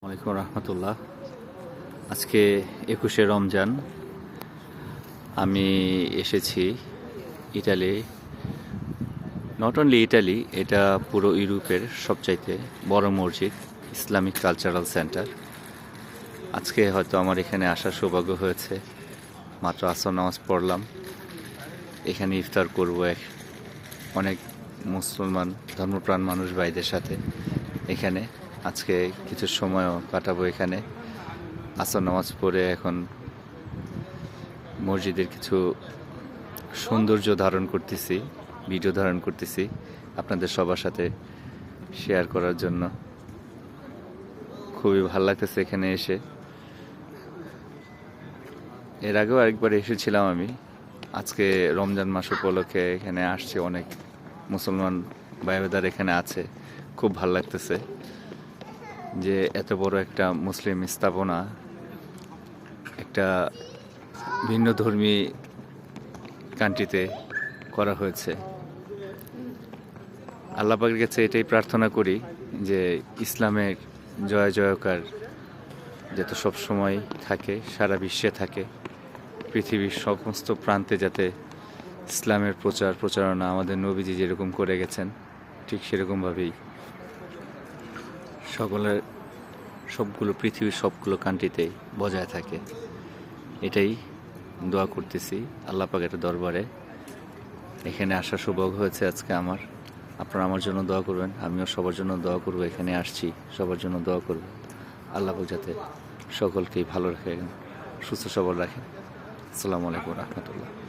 ওয়ালাইকুম রহমতুল্লাহ। আজকে 21শে রমজান। আমি এসেছি ইটালি। নট অনলি ইটালি, এটা পুরো ইউরোপের সবচাইতে বড় মসজিদ, ইসলামিক কালচারাল সেন্টার। আজকে হয়তো আমার এখানে আসার সৌভাগ্য হয়েছে। মাত্র আসর নামাজ পড়লাম, এখানে ইফতার করব অনেক মুসলমান ধর্মপ্রাণ মানুষ ভাইদের সাথে। এখানে আজকে কিছু সময়ও কাটাবো এখানে। আসর নামাজ পড়ে এখন মসজিদের কিছু সৌন্দর্য ধারণ করতেছি, ভিডিও ধারণ করতেছি আপনাদের সবার সাথে শেয়ার করার জন্য। খুবই ভালো লাগতেছে এখানে এসে। এর আগেও আরেকবার এসেছিলাম আমি। আজকে রমজান মাস উপলক্ষে এখানে আসছে, অনেক মুসলমান ভাইবেদার এখানে আছে। খুব ভালো লাগতেছে যে এত বড় একটা মুসলিম স্থাপনা একটা ভিন্ন ধর্মী কান্ট্রিতে করা হয়েছে। আল্লাহ পাকের কাছে এটাই প্রার্থনা করি যে ইসলামের জয় জয়কার যাতে সবসময় থাকে, সারা বিশ্বে থাকে। পৃথিবীর সমস্ত প্রান্তে যাতে ইসলামের প্রচারণা আমাদের নবীজি যেরকম করে গেছেন ঠিক সেরকমভাবেই পৃথিবীর সবগুলো কান্ট্রিতেই বজায় থাকে। এটাই দোয়া করতেছি আল্লাহ পাকের দরবারে। এখানে আসার সৌভাগ্য হয়েছে আজকে আমার। আপনারা আমার জন্য দোয়া করবেন, আমিও সবার জন্য দোয়া করব। এখানে আসছি, সবার জন্য দোয়া করব। আল্লাহ পাক যাতে সকলকেই ভালো রাখেন, সুস্থ সবল রাখেন। আসসালামু আলাইকুম রহমতুল্লাহ।